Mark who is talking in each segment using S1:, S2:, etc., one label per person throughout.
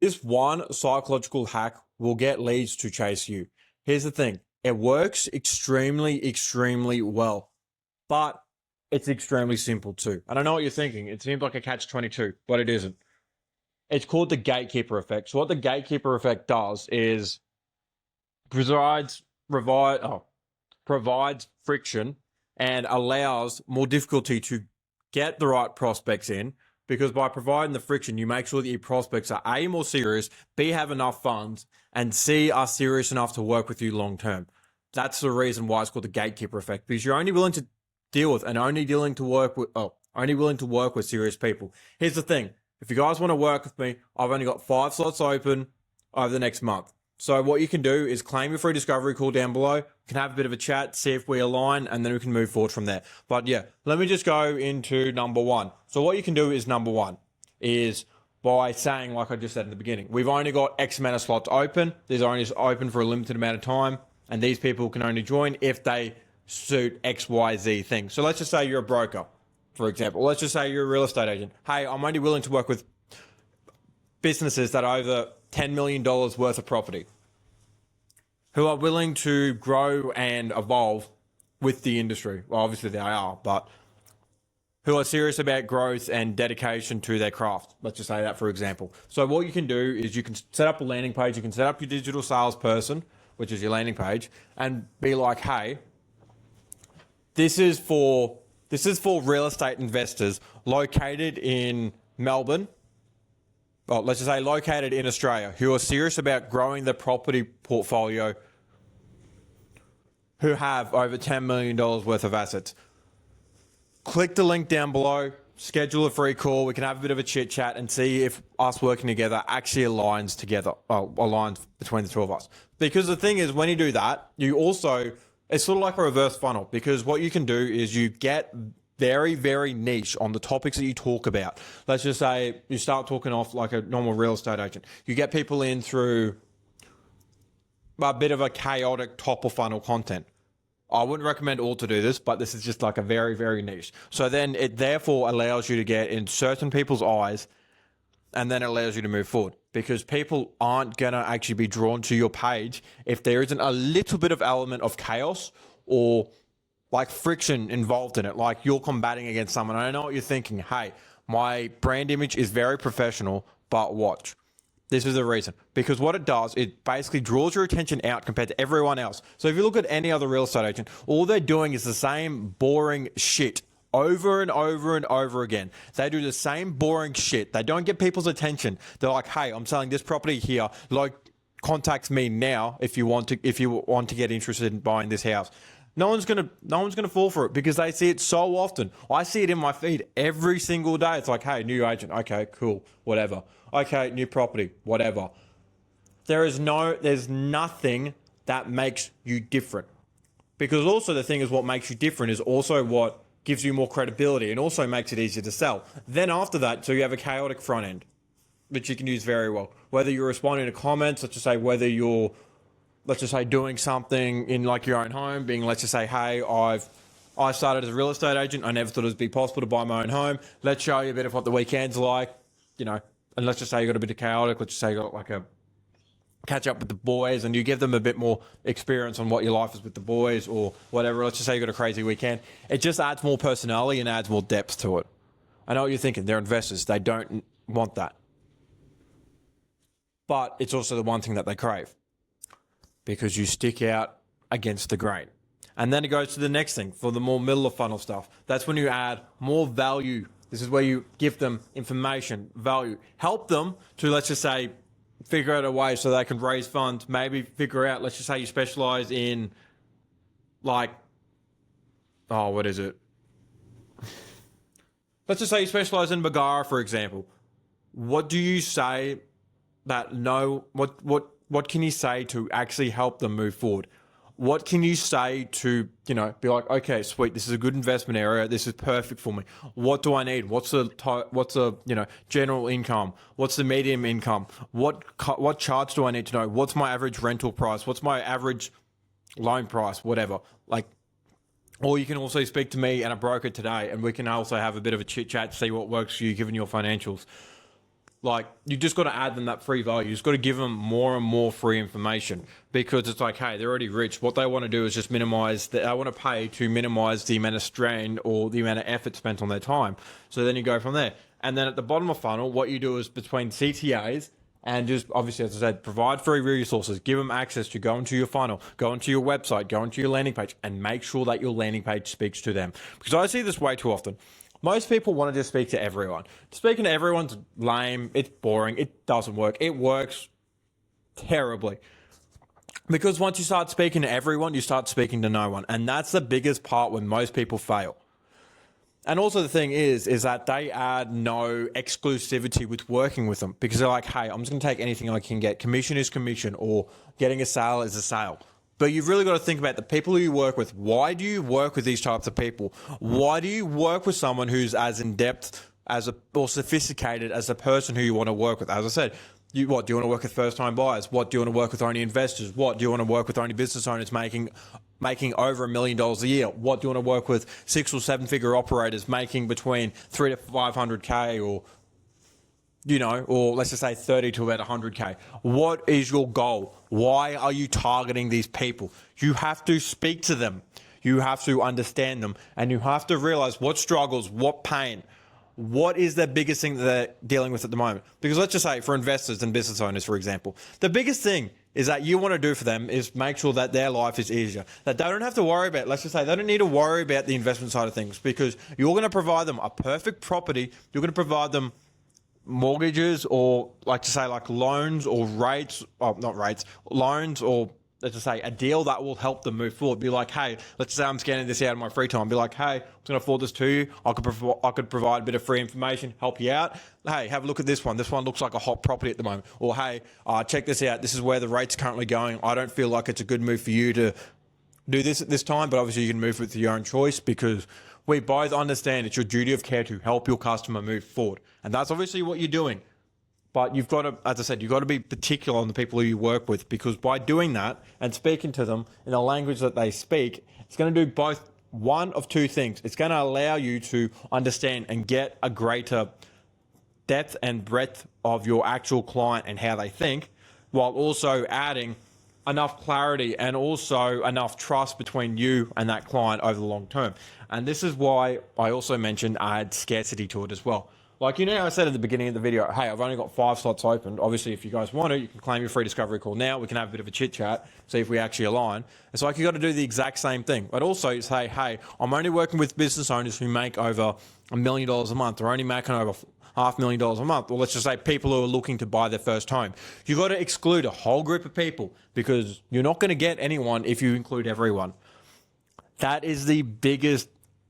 S1: This one psychological hack will get leads to chase you. Here's the thing. It works extremely well, but it's extremely simple too. And I know what you're thinking. It seems like a catch-22, but it isn't. It's called the gatekeeper effect. So what the gatekeeper effect does is provides, provides friction and allows more difficulty to get the right prospects in, because by providing the friction, you make sure that your prospects are A, more serious, B, have enough funds, and C, are serious enough to work with you long term. That's the reason why it's called the gatekeeper effect, because you're only willing to deal with and only willing to work with serious people. Here's the thing. If you guys want to work with me, I've only got 5 slots open over the next month. So what you can do is claim your free discovery call down below. We can have a bit of a chat, see if we align, and then we can move forward from there. But yeah, let me just go into number 1. So what you can do is number 1 is by saying, like I just said in the beginning, we've only got X amount of slots open. These are only open for a limited amount of time, and these people can only join if they suit X, Y, Z thing. So let's just say you're a broker, for example. Let's just say you're a real estate agent. Hey, I'm only willing to work with businesses that are over $10 million worth of property, who are willing to grow and evolve with the industry. Well, obviously they are, but who are serious about growth and dedication to their craft. Let's just say that, for example. So what you can do is you can set up a landing page. You can set up your digital salesperson, which is your landing page, and be like, hey, this is for real estate investors located in Melbourne. Well, let's just say located in Australia, who are serious about growing their property portfolio, who have over $10 million worth of assets. Click the link down below, schedule a free call. We can have a bit of a chit chat and see if us working together actually aligns between the two of us. Because the thing is, when you do that, it's sort of like a reverse funnel, because what you can do is you get very niche on the topics that you talk about. Let's just say you start talking off like a normal real estate agent. You get people in through a bit of a chaotic top of funnel content. I wouldn't recommend all to do this, but this is just like a very niche. So then it therefore allows you to get in certain people's eyes, and then it allows you to move forward, because people aren't going to actually be drawn to your page if there isn't a little bit of element of chaos or like friction involved in it, like you're combating against someone. I know what you're thinking. Hey, my brand image is very professional, but watch. This is the reason. Because what it does, it basically draws your attention out compared to everyone else. So if you look at any other real estate agent, all they're doing is the same boring shit over and over again. They do the same boring shit. They don't get people's attention. They're like, hey, I'm selling this property here. Like, contact me now if you want to get interested in buying this house. No one's gonna fall for it, because they see it so often. I see it in my feed every single day. It's like, hey, new agent, okay, cool, whatever. Okay, new property, whatever. There's nothing that makes you different. Because also the thing is, what makes you different is also what gives you more credibility and also makes it easier to sell. Then after that, so you have a chaotic front end, which you can use very well. Whether you're responding to comments, let's just say doing something in like your own home, being, let's just say, hey, I started as a real estate agent. I never thought it would be possible to buy my own home. Let's show you a bit of what the weekend's like, and let's just say you got a bit of chaotic. Let's just say you got like a catch up with the boys, and you give them a bit more experience on what your life is with the boys or whatever. Let's just say you got a crazy weekend. It just adds more personality and adds more depth to it. I know what you're thinking. They're investors. They don't want that. But it's also the one thing that they crave, because you stick out against the grain. And then it goes to the next thing, for the more middle of funnel stuff. That's when you add more value. This is where you give them information, value, help them to, let's just say, figure out a way so they can raise funds, maybe figure out, let's just say you specialize in like, what is it? Let's just say you specialize in Bagara, for example. What do you say what can you say to actually help them move forward? What can you say to, be like, okay, sweet, this is a good investment area. This is perfect for me. What do I need? What's the general income? What's the medium income? What charts do I need to know? What's my average rental price? What's my average loan price? Whatever. Or you can also speak to me and a broker today, and we can also have a bit of a chit chat, see what works for you given your financials. Like, you just got to add them that free value. You just got to give them more and more free information, because it's like, hey, they're already rich. What they want to do is just minimize I want to pay to minimize the amount of strain or the amount of effort spent on their time. So then you go from there. And then at the bottom of the funnel, what you do is between CTAs and just, obviously, as I said, provide free resources, give them access to go into your funnel, go into your website, go into your landing page, and make sure that your landing page speaks to them. Because I see this way too often. Most people want to just speak to everyone. Speaking to everyone's lame. It's boring. It doesn't work. It works terribly. Because once you start speaking to everyone, you start speaking to no one. And that's the biggest part when most people fail. And also the thing is that they add no exclusivity with working with them, because they're like, hey, I'm just going to take anything I can get. Commission is commission, or getting a sale is a sale. But you've really got to think about the people who you work with. Why do you work with these types of people? Why do you work with someone who's as in-depth or sophisticated as the person who you want to work with? As I said, do you want to work with first-time buyers? What do you want to work with only investors? What do you want to work with only business owners making over $1 million a year? What do you want to work with 6 or 7 figure operators making between 3 to 500K, or or let's just say 30 to about 100K. What is your goal? Why are you targeting these people? You have to speak to them. You have to understand them, and you have to realize what struggles, what pain, what is the biggest thing that they're dealing with at the moment. Because let's just say for investors and business owners, for example, the biggest thing is that you want to do for them is make sure that their life is easier, that they don't have to worry about, let's just say, they don't need to worry about the investment side of things, because you're going to provide them a perfect property. You're going to provide them mortgages, or like to say like loans or rates, not rates, loans, or let's just say a deal that will help them move forward. Be like, hey, let's say I'm scanning this out in my free time. Be like, hey, I'm going to afford this to you. I could provide a bit of free information, help you out. Hey, have a look at this one. This one looks like a hot property at the moment. Or hey, check this out. This is where the rate's currently going. I don't feel like it's a good move for you to do this at this time, but obviously you can move with your own choice, because we both understand it's your duty of care to help your customer move forward. And that's obviously what you're doing. But you've got to, as I said, you've got to be particular on the people who you work with, because by doing that and speaking to them in the language that they speak, it's going to do both one of two things. It's going to allow you to understand and get a greater depth and breadth of your actual client and how they think, while also adding enough clarity and also enough trust between you and that client over the long term. And this is why I also mentioned add scarcity to it as well. Like, how I said at the beginning of the video, hey, I've only got 5 slots open. Obviously, if you guys want to, you can claim your free discovery call now. We can have a bit of a chit chat, see if we actually align. It's like you got to do the exact same thing. But also say, hey, I'm only working with business owners who make over $1 million a month, or only making over $500,000 a month. Or let's just say people who are looking to buy their first home. You got to exclude a whole group of people, because you're not going to get anyone if you include everyone. That is the biggest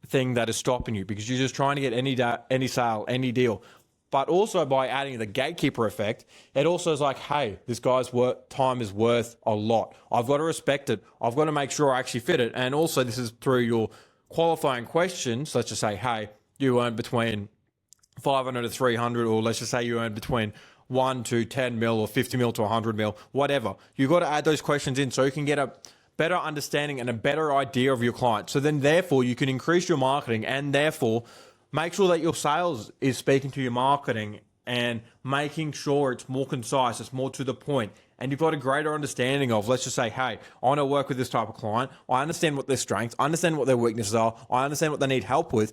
S1: thing that is stopping you, because you're just trying to get any sale, any deal. But also by adding the gatekeeper effect, it also is like, hey, this guy's time is worth a lot. I've got to respect it. I've got to make sure I actually fit it. And also this is through your qualifying questions. Let's just say, hey, you earn between 500 to 300, or let's just say you earn between 1 to 10 mil, or 50 mil to 100 mil, whatever. You've got to add those questions in so you can get a better understanding and a better idea of your client. So then therefore you can increase your marketing, and therefore make sure that your sales is speaking to your marketing and making sure it's more concise, it's more to the point. And you've got a greater understanding of, let's just say, hey, I want to work with this type of client. I understand what their strengths, I understand what their weaknesses are, I understand what they need help with,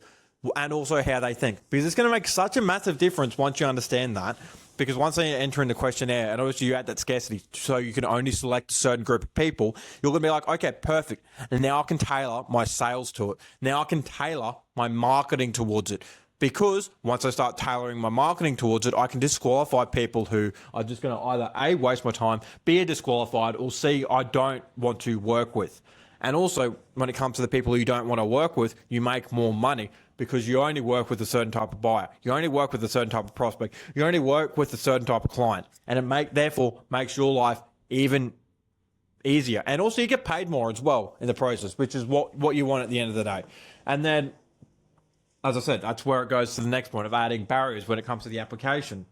S1: and also how they think. Because it's going to make such a massive difference once you understand that. Because once they enter in the questionnaire, and obviously you add that scarcity so you can only select a certain group of people, you're going to be like, okay, perfect. And now I can tailor my sales to it. Now I can tailor my marketing towards it. Because once I start tailoring my marketing towards it, I can disqualify people who are just going to either A, waste my time, B, are disqualified, or C, I don't want to work with. And also, when it comes to the people you don't want to work with, you make more money, because you only work with a certain type of buyer. You only work with a certain type of prospect. You only work with a certain type of client. And it therefore makes your life even easier. And also you get paid more as well in the process, which is what you want at the end of the day. And then, as I said, that's where it goes to the next point of adding barriers when it comes to the application.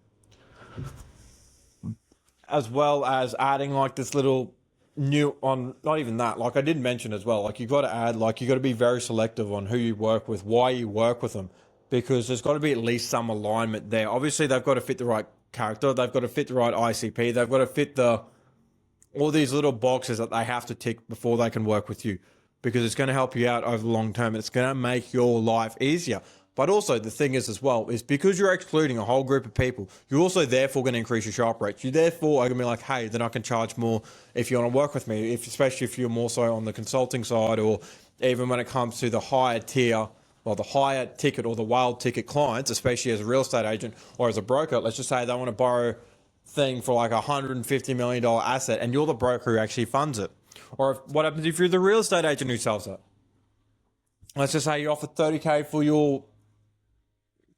S1: As well as adding like this little not even that, like I did mention as well, like you got to add, like you got to be very selective on who you work with, why you work with them, because there's got to be at least some alignment there. Obviously they've got to fit the right character. They've got to fit the right ICP. They've got to fit all these little boxes that they have to tick before they can work with you, because it's going to help you out over the long term. It's going to make your life easier. But also the thing is as well, is because you're excluding a whole group of people, you're also therefore going to increase your sharp rates. You therefore are going to be like, hey, then I can charge more if you want to work with me, especially if you're more so on the consulting side, or even when it comes to the higher tier, well, the higher ticket or the wild ticket clients, especially as a real estate agent or as a broker. Let's just say they want to borrow thing for like $150 million asset and you're the broker who actually funds it. Or what happens if you're the real estate agent who sells it? Let's just say you offer $30K for your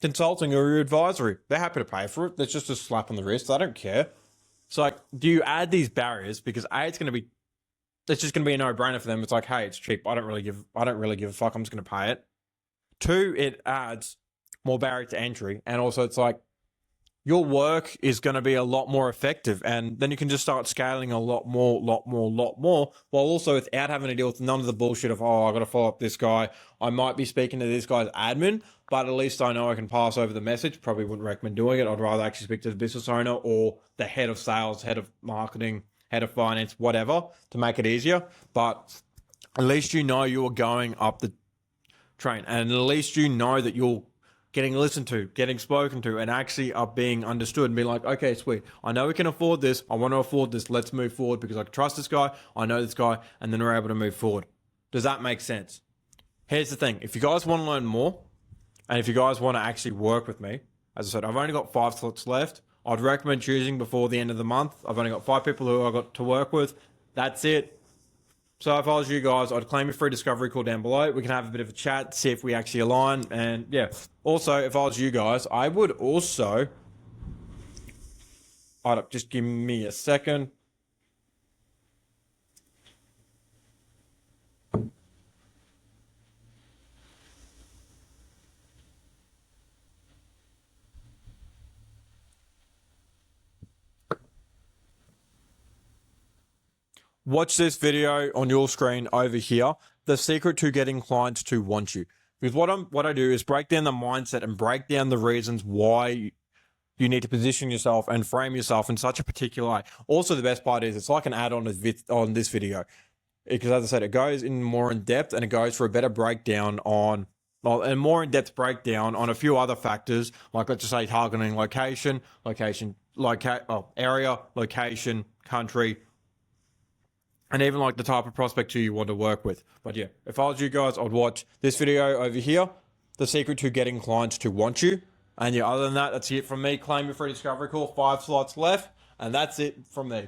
S1: consulting or your advisory. They're happy to pay for it. That's just a slap on the wrist. They don't care. So like, do you add these barriers? Because it's just going to be a no-brainer for them. It's like, hey, it's cheap. I don't really give a fuck. I'm just going to pay it. 2, it adds more barrier to entry. And also it's like, your work is going to be a lot more effective, and then you can just start scaling a lot more, while also without having to deal with none of the bullshit of, I got to follow up this guy. I might be speaking to this guy's admin, but at least I know I can pass over the message. Probably wouldn't recommend doing it. I'd rather actually speak to the business owner or the head of sales, head of marketing, head of finance, whatever, to make it easier. But at least you know you're going up the train, and at least you know that you're getting listened to, getting spoken to, and actually are being understood and being like, okay, sweet. I know we can afford this. I want to afford this. Let's move forward because I trust this guy. I know this guy. And then we're able to move forward. Does that make sense? Here's the thing. If you guys want to learn more and if you guys want to actually work with me, as I said, I've only got 5 slots left. I'd recommend choosing before the end of the month. I've only got 5 people who I've got to work with. That's it. So if I was you guys, I'd claim a free discovery call down below. We can have a bit of a chat, see if we actually align. And yeah, also, if I was you guys, I would also, just give me a second. Watch this video on your screen over here. The secret to getting clients to want you. Because what I do is break down the mindset and break down the reasons why you need to position yourself and frame yourself in such a particular way. Also, the best part is it's like an add-on on this video. Because as I said, it goes in more in depth and it goes for a better breakdown on, and more in-depth breakdown on a few other factors, like let's just say targeting area, location, country, and even like the type of prospect who you want to work with. But yeah, if I was you guys, I'd watch this video over here, the secret to getting clients to want you. And yeah, other than that, that's it from me. Claim your free discovery call, 5 slots left, and that's it from me.